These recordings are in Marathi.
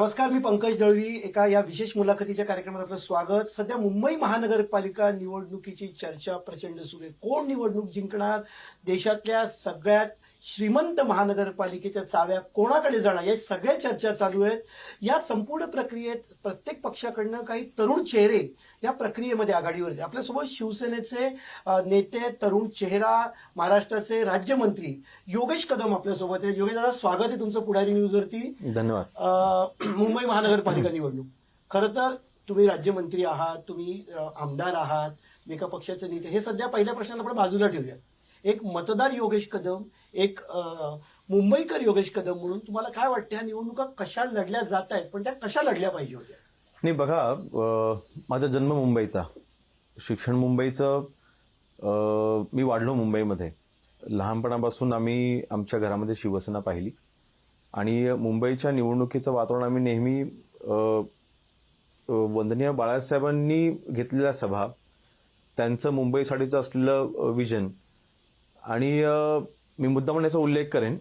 नमस्कार, मी पंकज दळवी. एका या विशेष मुलाखतीच्या कार्यक्रमात आपलं स्वागत. सध्या मुंबई महानगरपालिका निवडणुकीची चर्चा प्रचंड सुरू आहे. कोण निवडणूक जिंकणार, देशातल्या सगळ्यात श्रीमंत महानगरपालिकेच्या चाव्या कोणाकडे जाणार, या सगळ्या चर्चा चालू आहेत. या संपूर्ण प्रक्रियेत प्रत्येक पक्षाकडनं काही तरुण चेहरे या प्रक्रियेमध्ये आघाडीवर आहेत. आपल्यासोबत शिवसेनेचे नेते, तरुण चेहरा, महाराष्ट्राचे राज्यमंत्री योगेश कदम आपल्यासोबत आहेत. योगेश दादा, स्वागत आहे तुमचं पुढारी न्यूजवरती. धन्यवाद. मुंबई महानगरपालिका निवडणूक, खरं तर तुम्ही राज्यमंत्री आहात, तुम्ही आमदार आहात, एका पक्षाचे नेते. हे सध्या पहिल्या प्रश्नाला आपण बाजूला ठेवूया. एक मतदार योगेश कदम, एक मुंबईकर योगेश कदम म्हणून तुम्हाला काय वाटतं, ह्या निवडणुका कशा लढल्या जात आहेत, पण त्या कशा लढल्या पाहिजे होत्या? नाही बघा, माझा जन्म मुंबईचा, शिक्षण मुंबईचं. मी वाढलो मुंबईमध्ये. लहानपणापासून आम्ही आमच्या घरामध्ये शिवसेना पाहिली आणि मुंबईच्या निवडणुकीचं वातावरण आम्ही नेहमी वंदनीय बाळासाहेबांनी घेतलेल्या सभा, त्यांचं मुंबईसाठीचं असलेलं विजन. आणि मी मुद्दाम याचा उल्लेख करेन,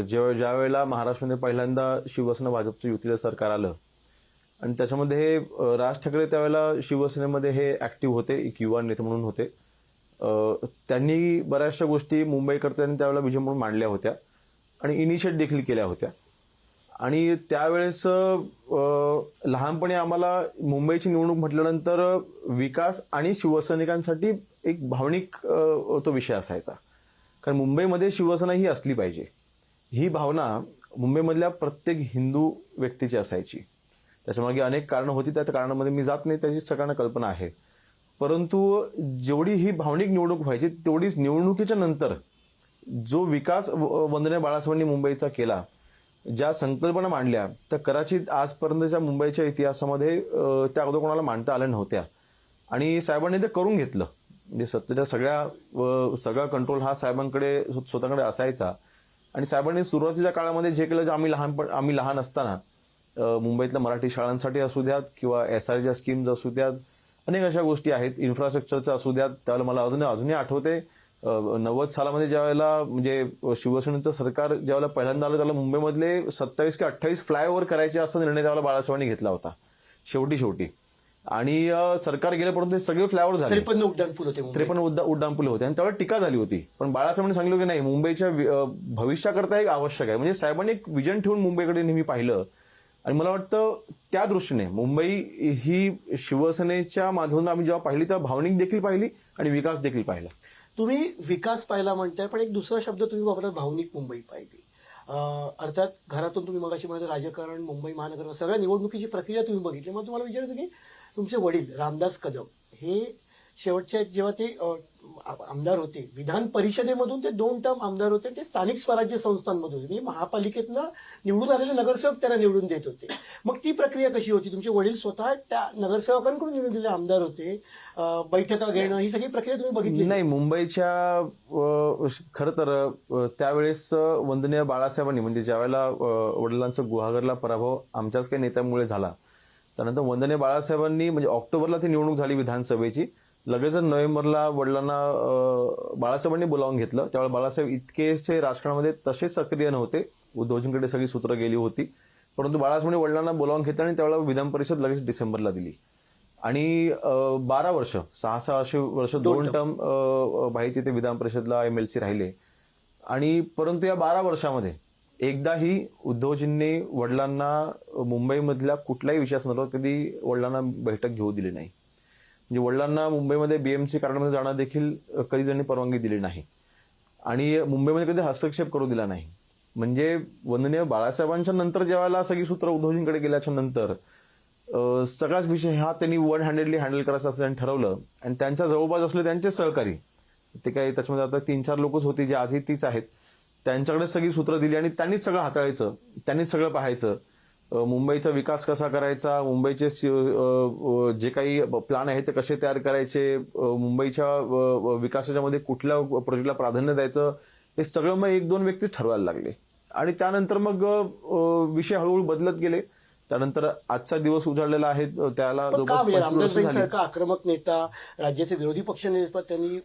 ज्या वेळेला महाराष्ट्रामध्ये पहिल्यांदा शिवसेना भाजपचं युतीचं सरकार आलं आणि त्याच्यामध्ये राज ठाकरे त्यावेळेला शिवसेनेमध्ये हे ऍक्टिव्ह होते, एक युवा नेते म्हणून होते. त्यांनी बऱ्याचशा गोष्टी मुंबईकरत्यांनी त्यावेळेला विजन म्हणून मांडल्या होत्या आणि इनिशिएट देखील केल्या होत्या. आणि त्यावेळेस लहानपणी आम्हाला मुंबईची निवडणूक म्हटल्यानंतर विकास आणि शिवसैनिकांसाठी एक भावनिक तो विषय असायचा. कारण मुंबईमध्ये शिवसेना ही असली पाहिजे, ही भावना मुंबईमधल्या प्रत्येक हिंदू व्यक्तीची असायची. त्याच्यामागे अनेक कारणं होती, त्या कारणामध्ये मी जात नाही, त्याची सगळ्यांना कल्पना आहे. परंतु जेवढी ही भावनिक निवडणूक व्हायची, तेवढीच निवडणुकीच्या नंतर जो विकास वंदनीय बाळासाहेबांनी मुंबईचा केला, ज्या संकल्पना मांडल्या, त्या कदाचित आजपर्यंतच्या मुंबईच्या इतिहासामध्ये त्या अगोदर कोणाला मांडता आल्या नव्हत्या. आणि साहेबांनी ते करून घेतलं. म्हणजे सत्तेच्या सगळा कंट्रोल हा साहेबांकडे स्वतःकडे असायचा. आणि साहेबांनी सुरुवातीच्या काळामध्ये जे केलं, आम्ही लहान असताना मुंबईतल्या मराठी शाळांसाठी असू द्यात किंवा SRच्या स्कीम्स असू द्यात, अनेक अशा गोष्टी आहेत, इन्फ्रास्ट्रक्चरचं असू द्यात. त्यावेळेला मला अजूनही आठवते, 90 सालामध्ये ज्यावेळेला म्हणजे शिवसेनेचं सरकार ज्यावेळेला पहिल्यांदा आलं, त्याला मुंबईमधले 27 की 28 फ्लायओव्हर करायचे असा निर्णय त्यावेळेला बाळासाहेबांनी घेतला होता शेवटी. आणि सरकार गेले, परंतु हे सगळे फ्लायओव्हर झाले. 53 उड्डाणपूल होते. 53 उड्डाणपूल होते आणि त्यावेळेला टीका झाली होती. पण बाळासाहेबांनी सांगितलं की नाही, मुंबईच्या भविष्याकरता एक आवश्यक आहे. म्हणजे साहेबांनी एक विजन ठेवून मुंबईकडे नेहमी पाहिलं. आणि मला वाटतं त्या दृष्टीने मुंबई ही शिवसेनेच्या माध्यमातून आम्ही जेव्हा पाहिली, तेव्हा भावनिक देखील पाहिली आणि विकास देखील पाहिला. तुम्ही विकास पाहिला म्हणताय, पण एक दुसरा शब्द तुम्ही वापरला, भावनिक मुंबई पाहिली. अर्थात घरातून तुम्ही मगाशी म्हणाले राजकारण, मुंबई महानगर, सगळ्या निवडणुकीची प्रक्रिया तुम्ही बघितली. मग तुम्हाला विचारायचं की तुमचे वडील रामदास कदम हे शेवटच्या जेव्हा ते आमदार होते, विधान परिषदेमधून ते 2 टर्म आमदार होते, ते स्थानिक स्वराज्य संस्थांमधून होते, म्हणजे महापालिकेतनं निवडून आलेले नगरसेवक त्यांना निवडून देत होते. मग ती प्रक्रिया कशी होती? तुमचे वडील स्वतः त्या नगरसेवकांकडून निवडून दिलेले आमदार होते, बैठका घेणं, ही सगळी प्रक्रिया तुम्ही बघितली? नाही, मुंबईच्या खरं तर त्यावेळेस वंदनीय बाळासाहेबांनी, म्हणजे ज्यावेळेला वडिलांचा गुहागरला पराभव आमच्याच काही नेत्यामुळे झाला, त्यानंतर वंदनीय बाळासाहेबांनी, म्हणजे ऑक्टोबरला ती निवडणूक झाली विधानसभेची, लगेचच नोव्हेंबरला वडिलांना बाळासाहेबांनी बोलावून घेतलं. त्यावेळेला बाळासाहेब इतकेसे राजकारणामध्ये तसे सक्रिय नव्हते, उद्धवजींकडे सगळी सूत्र गेली होती. परंतु बाळासाहेबांनी वडिलांना बोलावून घेतलं आणि त्यावेळेला विधान परिषद लगेच डिसेंबरला दिली. आणि 12 वर्ष, 6 वर्ष 2 टर्म भाई तिथे विधान परिषदला MLC राहिले. आणि परंतु या 12 वर्षामध्ये एकदाही उद्धवजींनी वडिलांना मुंबईमधल्या कुठल्याही विषयासंदर्भात कधी वडिलांना बैठक घेऊ दिली नाही. म्हणजे वडिलांना मुंबईमध्ये BMC कार्यालयामध्ये जाणं देखील कधी त्यांनी परवानगी दिली नाही आणि मुंबईमध्ये कधी हस्तक्षेप करू दिला नाही. म्हणजे वंदनीय बाळासाहेबांच्या नंतर ज्यावेळेला सगळी सूत्र उद्धवजींकडे गेल्याच्या नंतर सगळाच विषय हा त्यांनी वन हँडेडली हँडल करायचा असं त्यांनी ठरवलं. आणि त्यांच्या जवळपास असले त्यांचे सहकारी, ते काही त्याच्यामध्ये आता 3-4 लोकच होती, जे आजही तीच आहेत, त्यांच्याकडे सगळी सूत्र दिली आणि त्यांनीच सगळं हाताळायचं, त्यांनीच सगळं पाहायचं. मुंबईचा विकास कसा करायचा, मुंबईचे जे काही प्लॅन आहे ते कसे तयार करायचे, मुंबईच्या विकासाच्या मध्ये कुठल्या प्रोजेक्टला प्राधान्य द्यायचं, हे सगळं मग 1-2 व्यक्ती ठरवायला लागले. आणि त्यानंतर मग विषय हळूहळू बदलत गेले. त्यानंतर आजचा दिवस उजाडलेला आहे त्याला पण का जवळपास म्हणजे 25 वर्ष झाली. रामदासबाईंसारखा आक्रमक नेता, राज्याचे विरोधी पक्ष नेता त्यांनी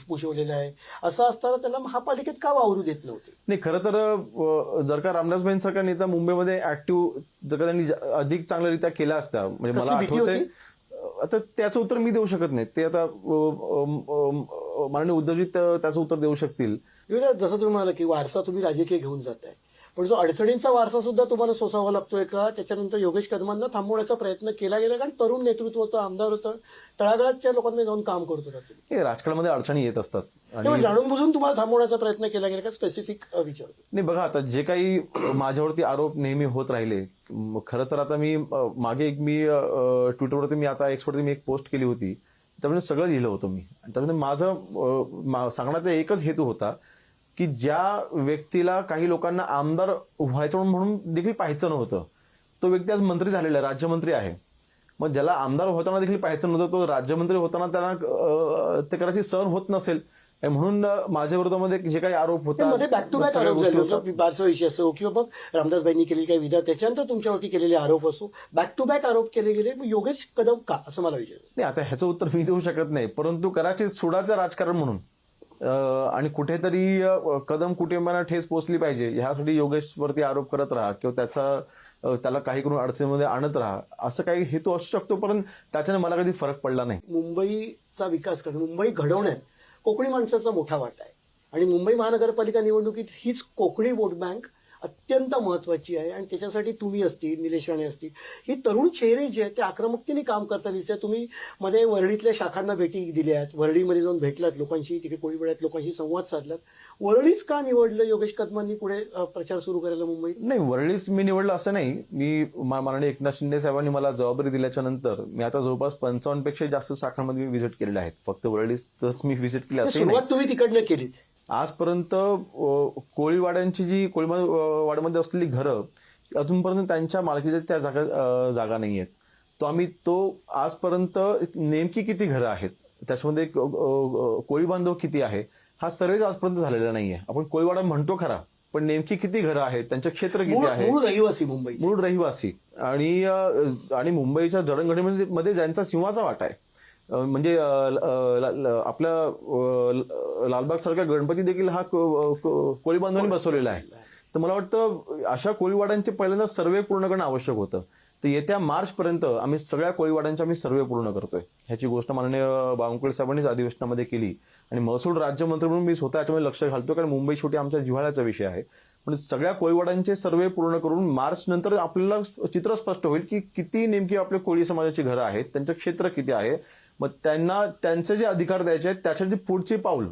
भूषवलेला आहे, असं असताना त्याला महापालिकेत का वावरू देत नव्हते? नाही, खरं तर जर का रामदासबाईंसारखा नेता मुंबईमध्ये ऍक्टिव्ह जर का त्यांनी अधिक चांगल्यारीत्या केला असता, म्हणजे कसली मला भीती आठवतंय, होती? आता त्याचं उत्तर मी देऊ शकत नाही. ते आता माननीय उद्धवजी त्याचं उत्तर देऊ शकतील. जसं तुम्ही म्हणाला की वारसा तुम्ही राजकीय घेऊन जाताय, पण जो अडचणींचा वारसा सुद्धा तुम्हाला सोसावा लागतोय का? त्याच्यानंतर योगेश कदमांना थांबवण्याचा प्रयत्न केला गेला, कारण तरुण नेतृत्व होतं, आमदार होतं, तळागाळाच्या लोकांमध्ये जाऊन काम करत होता तुम्ही. हे राजकारणामध्ये अडचणी येत असतात तेव्हा जाणून बुजून तुम्हाला थांबवण्याचा प्रयत्न केला गेला का? स्पेसिफिक विचार. नाही, बघा, आता जे काही माझ्यावरती आरोप नेहमी होत राहिले, खरं तर आता मी मागे मी ट्विटरवरती मी आता एक्सवरती मी एक पोस्ट केली होती, त्यामध्ये सगळं लिहिलं होतं मी. त्यामध्ये माझं सांगण्याचा एकच हेतू होता की ज्या व्यक्तीला काही लोकांना आमदार व्हायचं म्हणून देखील पाहायचं नव्हतं, तो व्यक्ती आज मंत्री झालेला आहे, राज्यमंत्री आहे. मग ज्याला आमदार होताना देखील पाहायचं नव्हतं, तो राज्यमंत्री होताना त्यांना ते कदाचित सहन होत नसेल, म्हणून माझ्या विरोधामध्ये जे काही आरोप होता, मध्ये बॅक टू बॅक आरोप झाले होते, बारचा विषय असो किंवा मग रामदासबाईंनी केलेली काही विधा, त्याच्यानंतर तुमच्यावरती केलेले आरोप असो, बॅक टू बॅक आरोप केले गेले. मग योगेश कदम का, असं मला विचार. नाही, आता ह्याचं उत्तर मी देऊ शकत नाही, परंतु कदाचित सुडाचं राजकारण म्हणून आणि कुठेतरी कदम कुटुंबांना ठेस पोचली पाहिजे ह्यासाठी योगेशवरती आरोप करत राहा किंवा त्याला काही करून अडचणीमध्ये आणत राहा, असं काही हेतू असू शकतो, परंतु त्याच्याने मला कधी फरक पडला नाही. मुंबईचा विकास करणं, मुंबई घडवण्यात कोकणी माणसाचा मोठा वाटा आहे, आणि मुंबई महानगरपालिका निवडणुकीत हीच कोकणी वोट बँक अत्यंत महत्वाची आहे. आणि त्याच्यासाठी तुम्ही असतील, निलेश राणे असतील, ही तरुण चेहरे जे आहेत ते आक्रमकतेने काम करता दिसतात. तुम्ही मध्ये वरळीतल्या शाखांना भेटी दिल्यात, वरळीमध्ये जाऊन भेटलात लोकांशी, तिकडे कोळीवाड्यात लोकांशी संवाद साधलात. वरळीच का निवडलं योगेश कदमांनी पुढे प्रचार सुरू करायला मुंबईत? नाही, वरळीच मी निवडलं असं नाही. मी माननीय एकनाथ शिंदे साहेबांनी मला जबाबदारी दिल्याच्या नंतर मी आता जवळपास 55 पेक्षा जास्त शाखांमध्ये मी व्हिजिट केलेल्या आहेत. फक्त वरळीच मी व्हिजिट केली असं नाही. सुरुवात तुम्ही तिकडनं केली. आजपर्यंत कोळीवाड्यांची जी कोळीवाड्यामध्ये असलेली घरं अजूनपर्यंत त्यांच्या मालकीच्या त्या जागा नाही आहेत. तो आजपर्यंत नेमकी किती घरं आहेत, त्याच्यामध्ये कोळी बांधव किती आहे, हा सर्वे आजपर्यंत झालेला नाहीये. आपण कोळीवाडा म्हणतो खरा, पण नेमकी किती घरं आहेत, त्यांचं क्षेत्र किती आहे, मूळ रहिवासी मुंबई, मूळ रहिवासी आणि मुंबईच्या जडणघडणीमध्ये ज्यांचा सिंहाचा वाटा आहे, म्हणजे आपल्या लालबाग सारख्या गणपती देखील हा कोळी बांधवांनी बसवलेला आहे. तर मला वाटतं अशा कोळीवाड्यांचे पहिल्यांदा सर्वे पूर्ण करणं आवश्यक होतं. तर येत्या मार्च पर्यंत आम्ही सगळ्या कोळीवाड्यांचे आम्ही सर्वे पूर्ण करतोय. ह्याची गोष्ट माननीय बावनकुळे साहेबांनीच अधिवेशनामध्ये केली, आणि महसूल राज्यमंत्री म्हणून मी स्वतः याच्यामध्ये लक्ष घालतो, कारण मुंबई शेवटी आमच्या जिव्हाळ्याचा विषय आहे. पण सगळ्या कोळीवाड्यांचे सर्वे पूर्ण करून मार्च नंतर आपल्याला चित्र स्पष्ट होईल की किती नेमकी आपल्या कोळी समाजाची घरं आहेत, त्यांचं क्षेत्र किती आहे. मग त्यांना त्यांचे जे अधिकार द्यायचे आहेत त्याच्याची पुढची पावलं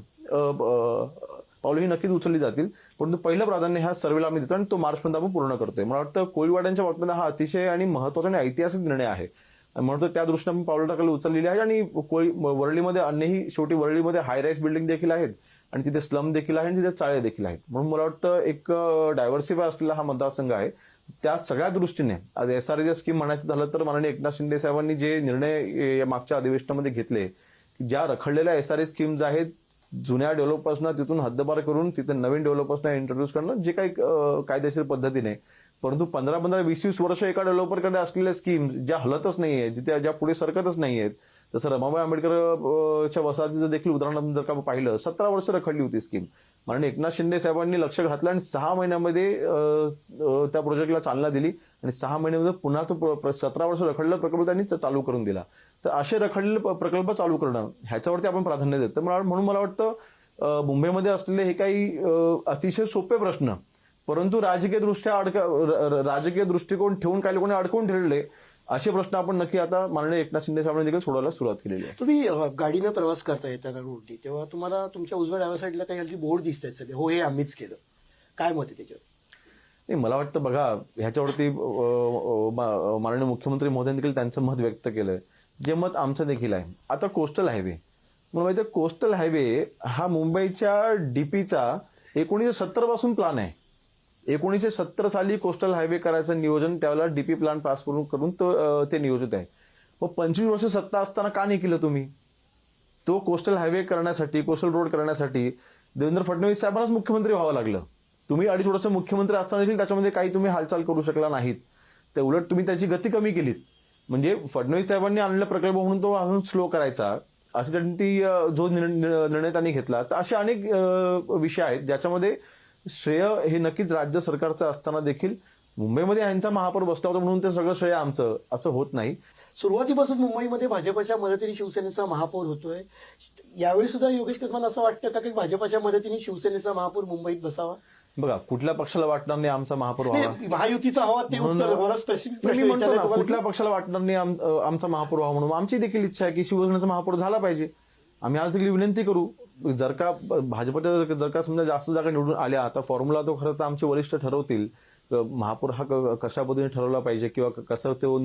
ही नक्कीच उचलली जातील, परंतु पहिलं प्राधान्य ह्या सर्वेला आम्ही देतो आणि तो मार्चपर्यंत आपण पूर्ण करतोय. मला वाटतं कोळीवाड्यांच्या बाबतीत हा अतिशय आणि महत्वाचा आणि ऐतिहासिक निर्णय आहे. म्हणतो त्या दृष्टीने आपण पावलं टाकायला उचललेली आहे. आणि वरळीमध्ये अन्यही शेवटी वरळीमध्ये हाय राईस बिल्डिंग देखील आहेत, आणि तिथे स्लम देखील आहे, आणि तिथे चाळे देखील आहेत. म्हणून मला वाटतं एक डायव्हर्सिफाय असलेला हा मतदारसंघ आहे. त्या सगळ्या दृष्टीने आज SRA स्कीम म्हणायचं झालं तर माननीय एकनाथ शिंदे साहेबांनी जे निर्णय या मागच्या अधिवेशनामध्ये घेतले, ज्या रखडलेल्या SRA स्कीम्स आहेत, जुन्या डेव्हलपर्सना तिथून हद्दपार करून तिथे नवीन डेव्हलपर्सना इंट्रोड्यूस करणं, जे काही कायदेशीर पद्धतीने, परंतु 15-20 वर्ष एका डेव्हलपरकडे असलेल्या स्कीम ज्या हलतच नाहीये, ज्या पुढे सरकतच नाहीयेत, जसं रमाबाई आंबेडकरच्या वसाहतीचं देखील उदाहरण जर का पाहिलं, 17 वर्ष रखडली होती स्कीम. माननीय एकनाथ शिंदे साहेबांनी लक्ष घातलं आणि 6 महिन्यामध्ये त्या प्रोजेक्टला चालना दिली, आणि 6 महिन्यामध्ये पुन्हा तो 17 वर्ष रखडलेला प्रकल्प त्यांनी चालू करून दिला. तर असे रखडलेले प्रकल्प चालू करणं ह्याच्यावरती आपण प्राधान्य देतो. म्हणून मला वाटतं मुंबईमध्ये असलेले हे काही अतिशय सोपे प्रश्न, परंतु राजकीय दृष्टिकोन ठेवून काही लोकांनी अडकवून ठेवले असे प्रश्न आपण नक्की आता माननीय एकनाथ शिंदे साहेबांनी देखील सोडवायला सुरुवात केलेली आहे. तुम्ही गाडीनं प्रवास करता येतात रोडनी, तेव्हा तुम्हाला तुमच्या उजव्या डाव्या साईडला काही हल्ली बोर्ड दिसतात सगळे, हो हे आम्हीच केलं, काय मत आहे त्याच्यावर? नाही, मला वाटतं बघा, ह्याच्यावरती माननीय मुख्यमंत्री महोदयांनी देखील त्यांचं मत व्यक्त केलंय, जे मत आमचं देखील आहे. आता कोस्टल हायवे, मला माहिती आहे कोस्टल हायवे हा मुंबईच्या डीपीचा 1970 पासून प्लॅन आहे. 1970 साली कोस्टल हायवे करायचं नियोजन, त्यावेळेला डीपी प्लॅन पास करून ते नियोजित आहे. मग 25 वर्ष सत्ता असताना का नाही केलं तुम्ही? तो कोस्टल हायवे करण्यासाठी, कोस्टल रोड करण्यासाठी देवेंद्र फडणवीस साहेबांनाच मुख्यमंत्री व्हावं लागलं. तुम्ही 2.5 वर्ष मुख्यमंत्री असताना देखील त्याच्यामध्ये काही तुम्ही हालचाल करू शकला नाहीत. ते उलट तुम्ही त्याची गती कमी केलीत. म्हणजे फडणवीस साहेबांनी आणलेला प्रकल्प म्हणून तो अजून स्लो करायचा, असं त्यांनी जो निर्णय त्यांनी घेतला. तर असे अनेक विषय आहेत ज्याच्यामध्ये श्रेय हे नक्कीच राज्य सरकारचं असताना देखील मुंबईमध्ये यांचा महापौर बसला होता म्हणून ते सगळं श्रेय आमचं असं होत नाही. सुरुवातीपासून मुंबईमध्ये भाजपच्या मदतीने शिवसेनेचा महापौर होतोय. यावेळी सुद्धा योगेश कदमांना असं वाटतं का की भाजपच्या मदतीने शिवसेनेचा महापौर मुंबईत बसावा? बघा, कुठल्या पक्षाला वाटणार नाही आमचा महापौर व्हावा? नाही, महायुतीचा हवा ते उत्तर मला स्पेसिफिक मी म्हणतो ना, कुठल्या पक्षाला वाटणार नाही आमचा महापौर व्हावा म्हणून. आमची देखील इच्छा आहे की शिवसेनेचा महापौर झाला पाहिजे. आम्ही आज देखील विनंती करू, जर का भाजपच्या जर का समजा जास्त जागा निवडून आल्या, आता फॉर्म्युला तो खरं तर आमचे वरिष्ठ ठरवतील. महापौर हा कशा पद्धतीने ठरवला पाहिजे किंवा कसं तो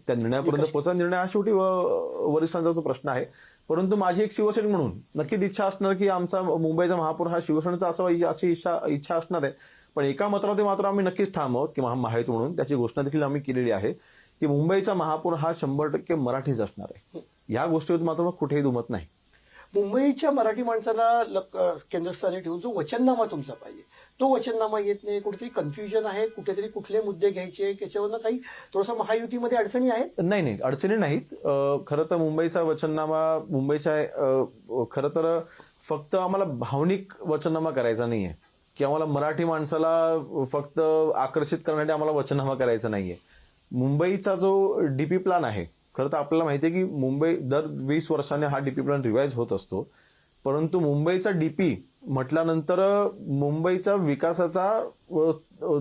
त्या निर्णयापर्यंत पोहोचा, निर्णय हा शेवटी वरिष्ठांचा तो प्रश्न आहे. परंतु माझी एक शिवसैनिक म्हणून नक्कीच इच्छा असणार की आमचा मुंबईचा महापौर हा शिवसेनेचा असावा, अशी इच्छा असणार आहे. पण एका मतामध्ये मात्र आम्ही नक्कीच ठाम आहोत की महायुती म्हणून त्याची घोषणा देखील आम्ही केलेली आहे की मुंबईचा महापौर हा 100% मराठीच असणार आहे. या गोष्टीवर मात्र कुठेही दुमत नाही. मुंबईच्या मराठी माणसाला केंद्रस्थानी ठेवून जो वचननामा तुमचा पाहिजे तो वचननामा येत नाही. कुठेतरी कन्फ्युजन आहे, कुठेतरी कुठले मुद्दे घ्यायचे, त्याच्यावरनं काही थोडंसं महायुतीमध्ये अडचणी आहेत? नाही, अडचणी नाहीत. खरं तर मुंबईचा वचननामा खरं तर फक्त आम्हाला भावनिक वचननामा करायचा नाहीये की आम्हाला मराठी माणसाला फक्त आकर्षित करण्यासाठी आम्हाला वचननामा करायचा नाहीये. मुंबईचा जो डीपी प्लॅन आहे, खरं तर आपल्याला माहिती आहे की मुंबई दर 20 वर्षाने हा डीपी प्लॅन रिवाइज होत असतो. परंतु मुंबईचा डीपी म्हटल्यानंतर मुंबईचा विकासाचा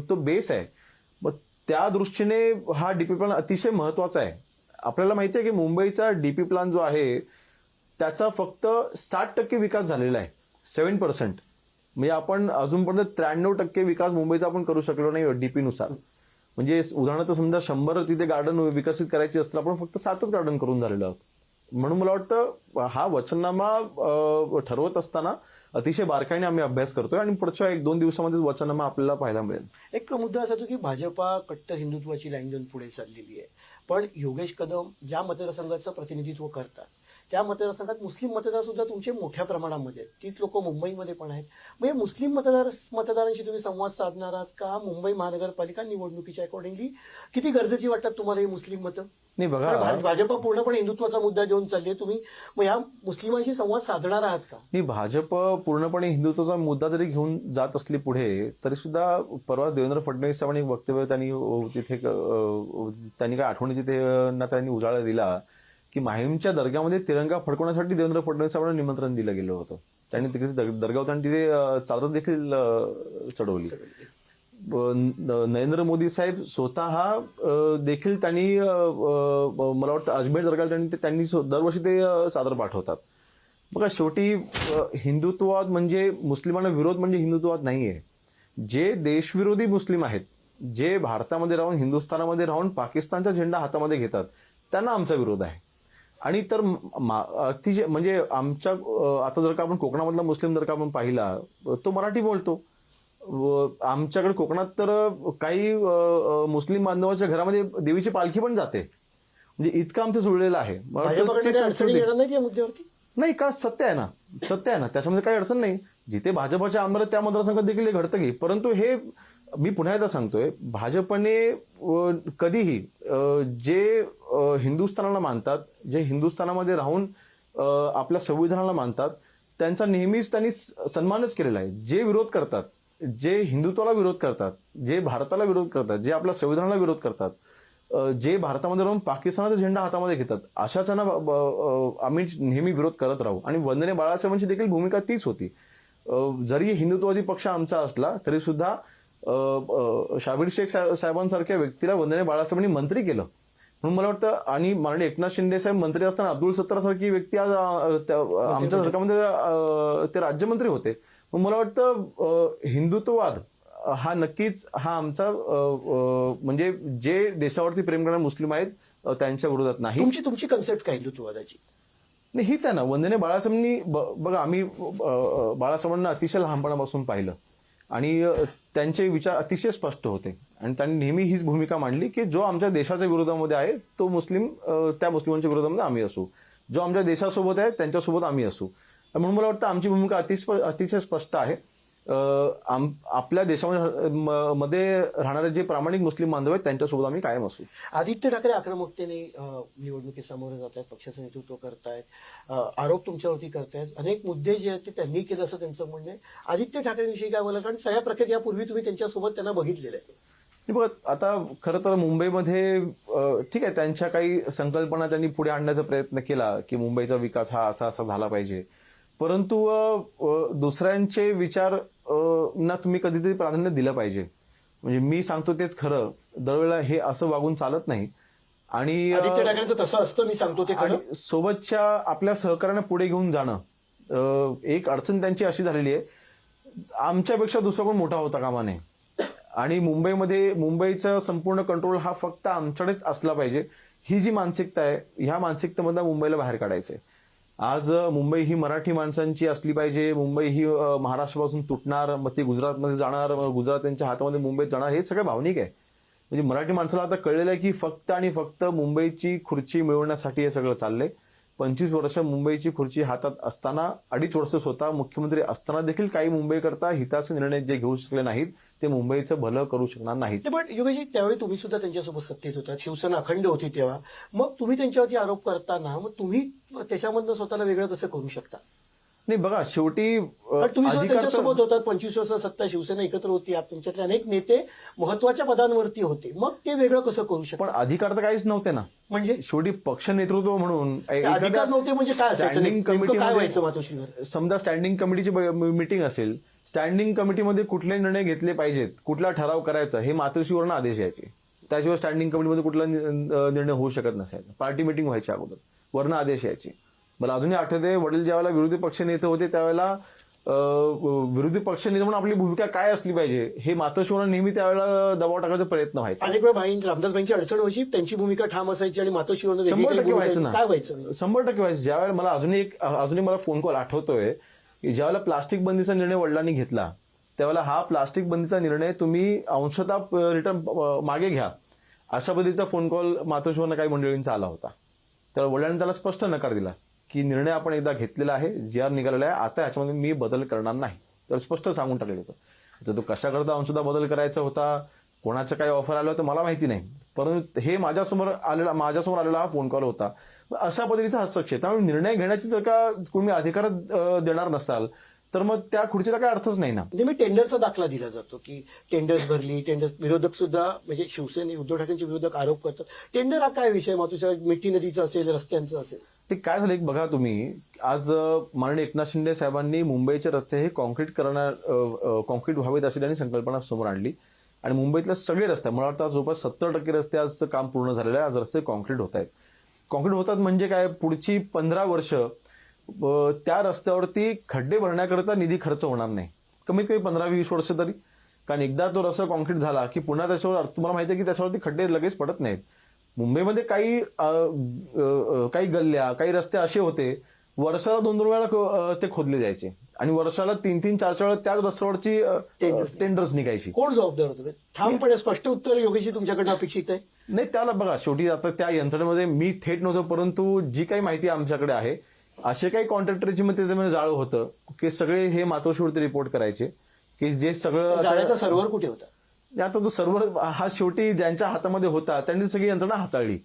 तो बेस आहे. मग त्या दृष्टीने हा डीपी प्लॅन अतिशय महत्वाचा आहे. आपल्याला माहिती आहे की मुंबईचा डीपी प्लॅन जो आहे त्याचा फक्त 60% विकास झालेला आहे, 7%. म्हणजे आपण अजूनपर्यंत 93% विकास मुंबईचा आपण करू शकलो नाही डीपी नुसार. म्हणजे उदाहरणार्थ समजा 100 तिथे गार्डन विकसित करायची असतील, आपण फक्त 7च गार्डन करून झालेलो आहोत. म्हणून मला वाटतं हा वचननामा ठरवत असताना अतिशय बारकाईने आम्ही अभ्यास करतोय आणि पुढच्या 1-2 दिवसामध्ये वचननामा आपल्याला पाहायला मिळेल. एक मुद्दा असा होतो की भाजपा कट्टर हिंदुत्वाची लाईन घेऊन पुढे चाललेली आहे. पण योगेश कदम ज्या मतदारसंघाचं प्रतिनिधित्व करतात त्या मतदारसंघात मुस्लिम मतदार सुद्धा तुमचे मोठ्या प्रमाणामध्ये आहेत. तीच लोक मुंबईमध्ये पण आहेत. म्हणजे मुस्लिम मतदारांशी तुम्ही संवाद साधणार आहात का? मुंबई महानगरपालिका निवडणुकीच्या अकॉर्डिंगली किती गरजेची वाटतात तुम्हाला ही मुस्लिम मतं? नाही बघा, भाजपा पूर्णपणे हिंदुत्वाचा मुद्दा घेऊन चालली आहे. तुम्ही मग ह्या मुस्लिमांशी संवाद साधणार आहात का? नाही, भाजप पूर्णपणे हिंदुत्वाचा मुद्दा जरी घेऊन जात असली पुढे, तरी सुद्धा परवा देवेंद्र फडणवीस साहेबांनी एक वक्तव्य त्यांनी काय आठवणीची त्यांनी उजाळा दिला की माहीमच्या दर्ग्यामध्ये तिरंगा फडकवण्यासाठी देवेंद्र फडणवीस साहेबांना निमंत्रण दिलं गेलं होतं. त्यांनी तिथे दर्गावर त्यांनी तिथे चादर देखील चढवली. नरेंद्र मोदी साहेब स्वतः देखील त्यांनी मला वाटतं अजमेर दर्गाला त्यांनी दरवर्षी ते चादर पाठवतात. बघा, शेवटी हिंदुत्ववाद म्हणजे मुस्लिमांना विरोध म्हणजे हिंदुत्ववाद नाहीये. जे देशविरोधी मुस्लिम आहेत, जे भारतामध्ये राहून हिंदुस्थानामध्ये राहून पाकिस्तानचा झेंडा हातामध्ये घेतात, त्यांना आमचा विरोध आहे. आणि तर अतिशय म्हणजे आमच्या आता जर का आपण कोकणामधला मुस्लिम जर का आपण पाहिला, तो मराठी बोलतो. आमच्याकडे कोकणात तर काही मुस्लिम बांधवाच्या घरामध्ये देवीची पालखी पण जाते. म्हणजे इतकं आमचं जुळलेलं आहे. नाही का, सत्य आहे ना, त्याच्यामध्ये काही अडचण नाही. जिथे भाजपचे आमदार त्या मतदारसंघात देखील हे घडतं की. परंतु हे मी पुन्हा एकदा सांगतोय, भाजपने कधीही जे हिंदुस्थानाला मानतात, जे हिंदुस्थानामध्ये राहून आपल्या संविधानाला मानतात, त्यांचा नेहमीच त्यांनी सन्मानच केलेला आहे. जे विरोध करतात, जे हिंदुत्वाला विरोध करतात, जे भारताला विरोध करतात, जे आपल्या संविधानाला विरोध करतात, जे भारतामध्ये राहून पाकिस्तानाचा झेंडा हातामध्ये घेतात, अशाच्यांना आम्ही नेहमी विरोध करत राहू. आणि वंदने बाळासाहेबांची देखील भूमिका तीच होती. जरी हिंदुत्ववादी पक्ष आमचा असला तरी सुद्धा शाबीर शेख साहेबांसारख्या व्यक्तीला वंदने बाळासाहेबांनी मंत्री केलं. म्हणून मला वाटतं, आणि माननीय एकनाथ शिंदे साहेब मंत्री असताना अब्दुल सत्तार सारखी व्यक्ती आज आमच्या सरकारमध्ये ते राज्यमंत्री होते. मग मला वाटतं हिंदुत्ववाद हा नक्कीच हा आमचा म्हणजे जे देशावरती प्रेम करणारे मुस्लिम आहेत त्यांच्या विरोधात नाही. तुमची कन्सेप्ट काय हिंदुत्ववादाची? नाही, हीच आहे ना. वंदने बाळासाहेबांनी बघा, आम्ही बाळासाहेबांना अतिशय लहानपणापासून पाहिलं आणि त्यांचे विचार अतिशय स्पष्ट होते. आणि त्यांनी नेहमी हीच भूमिका मांडली की जो आमच्या देशाच्या विरोधामध्ये आहे तो मुस्लिम, त्या मुस्लिमांच्या विरोधामध्ये आम्ही असू. जो आमच्या देशासोबत आहे त्यांच्यासोबत आम्ही असू. म्हणून मला वाटतं आमची भूमिका अतिशय स्पष्ट आहे. आपल्या देशामध्ये मध्ये राहणारे जे प्रामाणिक मुस्लिम बांधव आहेत त्यांच्यासोबत आम्ही कायम असू. आदित्य ठाकरे आक्रमकतेने निवडणुकीत सामोरे जात आहेत, पक्षाचं नेतृत्व करतायत, आरोप तुमच्यावरती करतायत, अनेक मुद्दे जे आहेत ते त्यांनी केलं असं त्यांचं म्हणणं आहे. आदित्य ठाकरेंविषयी काय बोला, कारण सगळ्या प्रक्रियेत यापूर्वी तुम्ही त्यांच्यासोबत त्यांना बघितलेलं आहे. बघा, आता खरं तर मुंबईमध्ये ठीक आहे, त्यांच्या काही संकल्पना त्यांनी पुढे आणण्याचा प्रयत्न केला की मुंबईचा विकास हा असा असा झाला पाहिजे, परंतु दुसऱ्यांचे विचार ना तुम्ही कधीतरी प्राधान्य दिलं पाहिजे. म्हणजे मी सांगतो तेच खरं, दरवेळेला हे असं वागून चालत नाही. आणि आदित्य ठाकरेंचं तसं असतं, मी सांगतो ते खरं. आणि सोबतच्या आपल्या सहकार्याने पुढे घेऊन जाणं. एक अडचण त्यांची अशी झालेली आहे, आमच्यापेक्षा दुसरा कोण मोठा होता कामा नये आणि मुंबईचा संपूर्ण कंट्रोल हा फक्त आमच्याकडेच असला पाहिजे, ही जी मानसिकता आहे, ह्या मानसिकतेमधून मुंबईला बाहेर काढायचंय. आज मुंबई ही मराठी माणसांची असली पाहिजे, मुंबई ही महाराष्ट्रापासून तुटणार, मग ती गुजरातमध्ये जाणार, मग गुजरात त्यांच्या हातामध्ये मुंबईत जाणार, हे सगळं भावनिक आहे. म्हणजे मराठी माणसाला आता कळलेलं आहे की फक्त आणि फक्त मुंबईची खुर्ची मिळवण्यासाठी हे सगळं चाललंय. 25 वर्ष मुंबईची खुर्ची हातात असताना, 2.5 वर्ष स्वतः मुख्यमंत्री असताना देखील काही मुंबईकरता हिताचे निर्णय जे घेऊ शकले नाहीत ते मुंबईचं भलं करू शकणार नाहीत. पण योगेशजी, त्यावेळी तुम्ही सुद्धा त्यांच्यासोबत सत्तेत होतात, शिवसेना अखंड होती तेव्हा, मग तुम्ही त्यांच्यावरती आरोप करताना मग तुम्ही त्याच्यामधनं स्वतःला वेगळं कसं करू शकता? नाही बघा, शेवटी पण तुम्ही सुद्धा त्यांच्यासोबत होतात, 25 वर्ष सत्ता शिवसेना एकत्र होती, तुमच्यातले अनेक नेते महत्वाच्या पदांवरती होते, मग ते वेगळं कसं करू शकता? पण अधिकार तर काहीच नव्हते ना. म्हणजे शेवटी पक्ष नेतृत्व म्हणून अधिकार नव्हते म्हणजे काय असायचं? स्टँडिंग नेमकं काय व्हायचं कमिटी, मातोश्रीवर? समजा स्टँडिंग कमिटीची मिटिंग असेल, स्टँडिंग कमिटीमध्ये कुठले निर्णय घेतले पाहिजेत, कुठला ठराव करायचा, हे मातोश्रीवरनं आदेश यायचे. त्याशिवाय स्टँडिंग कमिटीमध्ये कुठला निर्णय होऊ शकत नसायचा. पार्टी मिटिंग व्हायची अगोदर, वरनं आदेश यायचे. मला अजूनही आठवते, वडील ज्यावेळेला विरोधी पक्ष नेते होते त्यावेळेला विरोधी पक्ष नेते म्हणून आपली भूमिका काय असली पाहिजे हे मातोश्रीवर नेहमी त्यावेळेला दबाव टाकायचा प्रयत्न व्हायचा. अनेक वेळा रामदासबाईंची अडचण व्हायची, त्यांची भूमिका ठाम असायची आणि मातोश्रीवर 100% व्हायचं ना. काय व्हायचं? 100% व्हायचं. ज्यावेळेला मला अजूनही मला फोन कॉल आठवतोय की ज्यावेळेला प्लास्टिक बंदीचा निर्णय वडिलांनी घेतला त्यावेळेला हा प्लास्टिक बंदीचा निर्णय तुम्ही अंशतः रिटर्न मागे घ्या, अशा पद्धतीचा फोन कॉल मातोश्रीवरनं काही मंडळींचा आला होता. त्यावेळेला वडिलांनी त्याला स्पष्ट नकार दिला की निर्णय आपण एकदा घेतलेला आहे, जी आर निघालेला आहे, आता याच्यामध्ये मी बदल करणार नाही. तर स्पष्ट सांगून टाकलेलं होतं. तर तो कशाकरता अंशतः बदल करायचा होता, कोणाचं काही ऑफर आलं होतं मला माहिती नाही, परंतु हे माझ्यासमोर आलेला हा फोन कॉल होता. अशा पद्धतीचा हस्तक्षेप. त्यामुळे निर्णय घेण्याची जर का तुम्ही अधिकार देणार नसाल तर मग त्या खुर्चीला काही अर्थच नाही ना. म्हणजे मी टेंडरचा दाखला दिला जातो की टेंडर्स भरली, टेंडर्स विरोधक सुद्धा म्हणजे शिवसेने उद्धव ठाकरेंचे विरोधक आरोप करतात. टेंडर हा काय विषय? मातोश्री मिठी नदीचा असेल, रस्त्यांचं असेल, ते काय झालं एक बघा तुम्ही, आज माननीय एकनाथ शिंदे साहेबांनी मुंबईचे रस्ते हे कॉन्क्रीट व्हावेत अशी त्यांनी संकल्पना समोर आणली आणि मुंबईतले सगळे रस्ते, मला वाटतं जवळपास 70% रस्ते आज काम पूर्ण झालेलं आहे. आज रस्ते कॉन्क्रीट होत आहेत. कॉन्क्रीट होतात म्हणजे काय, पुढची 15 वर्ष त्या रस्त्यावरती खड्डे भरण्याकरता निधी खर्च होणार नाही, कमीत कमी 15-20 वर्ष तरी. कारण एकदा तो रस्ता कॉन्क्रीट झाला की पुन्हा त्याच्यावर तुम्हाला माहिती आहे की त्याच्यावरती खड्डे लगेच पडत नाहीत. मुंबईमध्ये काही गल्ल्या, काही रस्ते असे होते वर्षाला 2-2 वेळा ते खोदले जायचे आणि वर्षाला 3-3, 4-4 वेळा त्याच रस्त्यावरची टेंडर्स निघायची. कोण जबाबदार होतं? ठामपणे स्पष्ट उत्तर योगेशी तुमच्याकडनं अपेक्षित आहे. नाही, त्याला बघा शेवटी आता त्या यंत्रणेमध्ये मी थेट नव्हतो, परंतु जी काही माहिती आमच्याकडे आहे, असे काही कॉन्ट्रॅक्टरची मग त्याच्यामध्ये जाळं होतं की सगळे हे मातोश्रीवरती रिपोर्ट करायचे की जे सगळं. जाळ्याचा सर्व्हर कुठे होता? आता तो सर्व्हर हा शेवटी ज्यांच्या हातामध्ये होता त्यांनी सगळी यंत्रणा हाताळली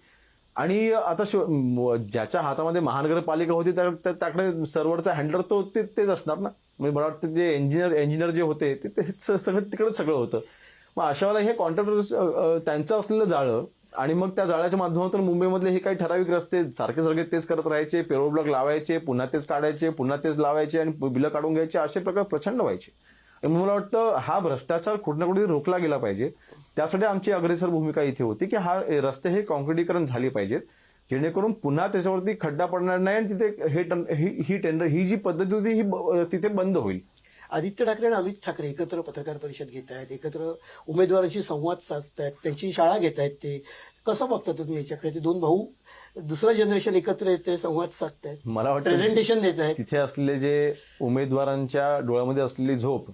आणि आता ज्याच्या हातामध्ये महानगरपालिका होती त्याकडे सर्व्हरचा हँडलर तेच असणार ना. म्हणजे मला वाटतं जे इंजिनियर जे होते ते सगळं तिकडे सगळं होतं. मग अशा वेळेला हे कॉन्ट्रॅक्टर त्यांचं असलेलं जाळं आणि मग त्या जाळ्याच्या माध्यमातून मुंबईमधले हे काही ठराविक रस्ते सारखे तेच करत राहायचे, पेरोल ब्लॉक लावायचे, पुन्हा तेच काढायचे, पुन्हा तेच लावायचे आणि बिलं काढून घ्यायचे, असे प्रकार प्रचंड व्हायचे. आणि मला वाटतं हा भ्रष्टाचार कुठे ना कुठे रोखला गेला पाहिजे. त्यासाठी आमची अग्रेसर भूमिका इथे होती की हा रस्ते हे कॉन्क्रिटीकरण झाले पाहिजेत, जेणेकरून पुन्हा त्याच्यावरती खड्डा पडणार नाही आणि तिथे ही जी पद्धती होती ही तिथे बंद होईल. आदित्य ठाकरे आणि अमित ठाकरे एकत्र पत्रकार परिषद घेत आहेत, एकत्र उमेदवारांशी संवाद साधतायत, त्यांची शाळा घेत आहेत. ते कसं बघता तुम्ही याच्याकडे? ते दोन भाऊ दुसरं जनरेशन एकत्र येते, संवाद साधतायत, मला वाटतं प्रेझेंटेशन देत आहेत. तिथे असलेले जे उमेदवारांच्या डोळ्यामध्ये असलेली झोप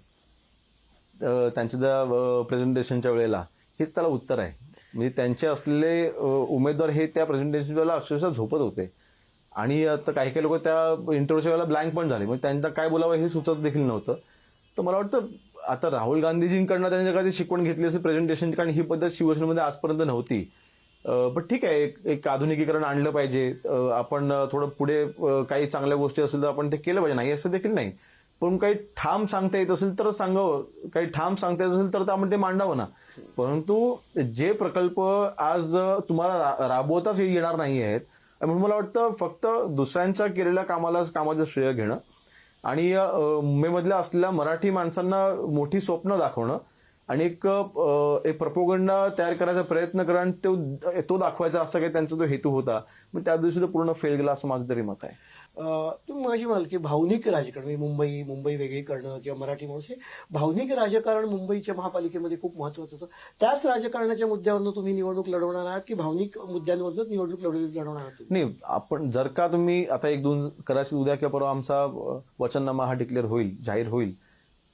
त्यांच्या प्रेझेंटेशनच्या वेळेला हेच त्याला उत्तर आहे. म्हणजे त्यांचे असलेले उमेदवार हे त्या प्रेझेंटेशनच्या वेळेला अक्षरशः झोपत होते आणि आता काही लोक त्या इंटरव्ह्यूच्या वेळेला ब्लँक पण झाले, म्हणजे त्यांना काय बोलावं हे सुचत देखील नव्हतं. तर मला वाटतं आता राहुल गांधीजींकडनं त्यांनी जर का ती शिकवण घेतली असेल प्रेझेंटेशन, कारण ही पद्धत शिवसेनेमध्ये आजपर्यंत नव्हती. पण ठीक आहे, एक आधुनिकीकरण आणलं पाहिजे. आपण थोडं पुढे काही चांगल्या गोष्टी असेल तर आपण ते केलं पाहिजे, नाही असं देखील नाही. पण काही ठाम सांगता येत असेल तर सांगावं, काही ठाम सांगता येत असेल तर आपण ते मांडावं ना. परंतु जे प्रकल्प आज तुम्हाला राबवताच येणार नाही आहेत, म्हणून मला वाटतं फक्त दुसऱ्यांच्या केलेल्या कामाचं श्रेय घेणं आणि मुंबईमधल्या असलेल्या मराठी माणसांना मोठी स्वप्न दाखवणं आणि एक प्रपोगंडा तयार करायचा प्रयत्न करा आणि तो दाखवायचा असा काही त्यांचा जो हेतू होता, मग त्या दिवशी तो पूर्ण फेल गेला असं माझं तरी मत आहे. तुम्ही माझी म्हणाल की भावनिक राजकारण म्हणजे मुंबई वेगळी करणं किंवा मराठी माणूस हे भावनिक राजकारण मुंबईच्या महापालिकेमध्ये खूप महत्वाचं असतं. त्याच राजकारणाच्या मुद्द्यावरून तुम्ही निवडणूक लढवणार आहात की भावनिक मुद्द्यांवरच निवडणूक लढवणार आहात? नाही, आपण जर का तुम्ही आता 1-2 कदाचित उद्या किंवा परवा आमचा वचननामा हा डिक्लेअर होईल, जाहीर होईल,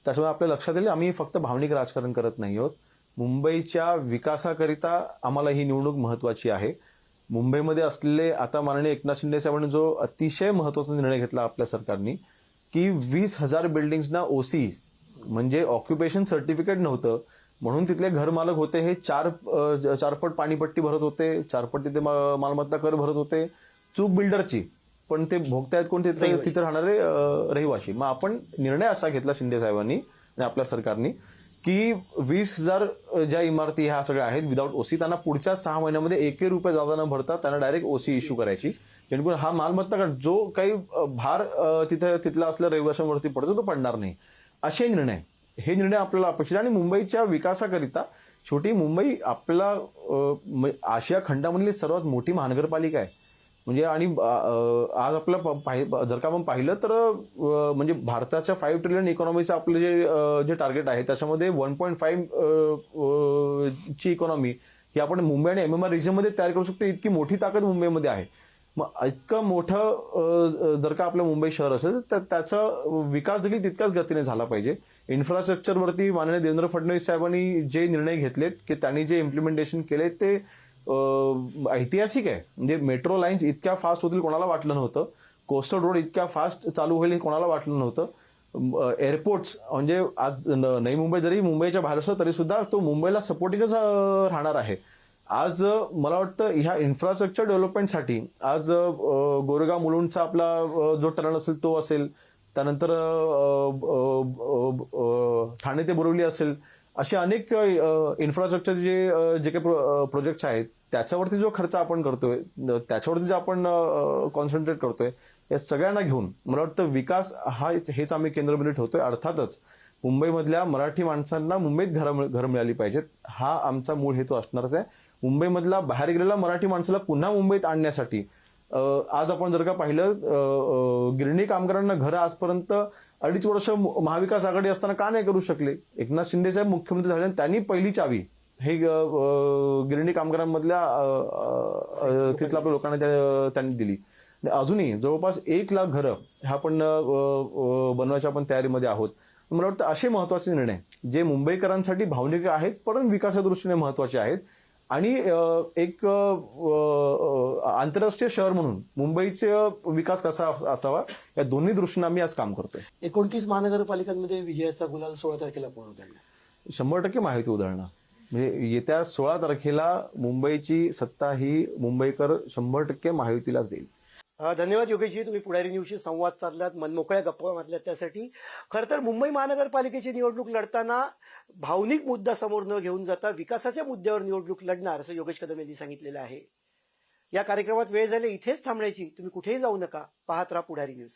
त्याच्यामुळे आपल्या लक्षात येईल आम्ही फक्त भावनिक राजकारण करत नाही आहोत. मुंबईच्या विकासाकरिता आम्हाला ही निवडणूक महत्वाची आहे. मुंबईमध्ये असलेले आता माननीय एकनाथ शिंदे साहेबांनी जो अतिशय महत्वाचा निर्णय घेतला आपल्या सरकारनी की 20,000 बिल्डिंग्सना ओसी म्हणजे ऑक्युपेशन सर्टिफिकेट नव्हतं, म्हणून तिथले घरमालक होते हे चारपट पाणीपट्टी भरत होते, चारपट तिथे मालमत्ता कर भरत होते, चूक बिल्डरची, पण ते भोगतायत कोण? तिथे राहणारे रहिवाशी. मग आपण निर्णय असा घेतला शिंदे साहेबांनी आणि आपल्या सरकारनी की 20,000 ज्या इमारती ह्या सगळ्या आहेत विदाऊट ओसी, त्यांना पुढच्या 6 महिन्यामध्ये ₹1 जादा न भरता त्यांना डायरेक्ट ओसी इश्यू करायची, जेणेकरून हा मालमत्ता जो काही भार तिथला असल्या रहिवाशांवरती पडतो तो पडणार नाही. असे निर्णय, हे निर्णय आपल्याला अपेक्षित आणि मुंबईच्या विकासाकरिता शेवटी मुंबई आपला आशिया खंडामधली सर्वात मोठी महानगरपालिका आहे. म्हणजे आणि आज आपलं जर का आपण पाहिलं तर म्हणजे भारताच्या 5 ट्रिलियन इकॉनॉमीचं आपलं जे टार्गेट आहे त्याच्यामध्ये 1.5 ची इकॉनॉमी ही आपण मुंबई आणि MMR रिजनमध्ये तयार करू शकतो, इतकी मोठी ताकद मुंबईमध्ये आहे. मग इतकं मोठं जर का आपलं मुंबई शहर असेल तर त्याचा विकास देखील तितक्याच गतीने झाला पाहिजे. इन्फ्रास्ट्रक्चरवरती माननीय देवेंद्र फडणवीस साहेबांनी जे निर्णय घेतलेत की त्यांनी जे इम्प्लिमेंटेशन केले ते ऐतिहासिक आहे. म्हणजे मेट्रो लाईन्स इतक्या फास्ट होतील कोणाला वाटलं नव्हतं, कोस्टल रोड इतक्या फास्ट चालू होईल हे कोणाला वाटलं नव्हतं, एअरपोर्ट्स म्हणजे आज नवी मुंबई जरी मुंबईच्या बाहेर असलं तरी सुद्धा तो मुंबईला सपोर्टिंगच राहणार आहे. आज मला वाटतं ह्या इन्फ्रास्ट्रक्चर डेव्हलपमेंटसाठी आज गोरेगाव मुलुंडचा आपला जो टर्न असेल तो असेल, त्यानंतर ठाणे ते बोरिवली असेल, असे अनेक इन्फ्रास्ट्रक्चर जे काही प्रोजेक्ट्स आहेत त्याच्यावरती जो खर्च आपण करतोय, त्याच्यावरती जे आपण कॉन्सन्ट्रेट करतोय, या सगळ्यांना घेऊन मला वाटतं विकास हेच आम्ही केंद्रबिंदू ठेवतोय. अर्थातच मुंबईमधल्या मराठी माणसांना मुंबईत घर मिळाली पाहिजेत, हा आमचा मूळ हेतू असणारच आहे. मुंबईमधला बाहेर गेलेला मराठी माणसाला पुन्हा मुंबईत आणण्यासाठी आज आपण जर का पाहिलं गिरणी कामगारांना घरं आजपर्यंत 2.5 वर्ष महाविकास आघाडी असताना का नाही करू शकले? एकनाथ शिंदे साहेब मुख्यमंत्री झाले त्यांनी पहिली चावी हे गिरणी कामगारांमधल्या तिथल्या आपल्या लोकांना त्यांनी दिली. अजूनही जवळपास 1 लाख घरं ह्या आपण बनवायच्या आपण तयारीमध्ये आहोत. मला वाटतं असे महत्वाचे निर्णय जे मुंबईकरांसाठी भावनिक आहेत परंतु विकासाच्या दृष्टीने महत्वाचे आहेत आणि एक आंतरराष्ट्रीय शहर म्हणून मुंबईचा विकास कसा असावा या दोन्ही दृष्टीने आम्ही आज काम करतोय. 29 महानगरपालिकांमध्ये विजयाचा गुलाल 16 तारखेला पूर्ण होता. 100% माहिती उधळणार म्हणजे येत्या 16 तारखेला मुंबईची सत्ता ही मुंबईकर 100% महायुतीलाच देईल. धन्यवाद योगेशजी, तुम्ही पुढारी न्यूजशी संवाद साधलात, मनमोकळ्या गप्पा मारल्यात त्यासाठी. खरं तर मुंबई महानगरपालिकेची निवडणूक लढताना भावनिक मुद्दा समोर न घेऊन जाता विकासाच्या मुद्द्यावर निवडणूक लढणार असं योगेश कदम यांनी सांगितलेलं आहे. या कार्यक्रमात वेळ झाली इथेच थांबण्याची. तुम्ही कुठेही जाऊ नका, पाहत राहा पुढारी न्यूज.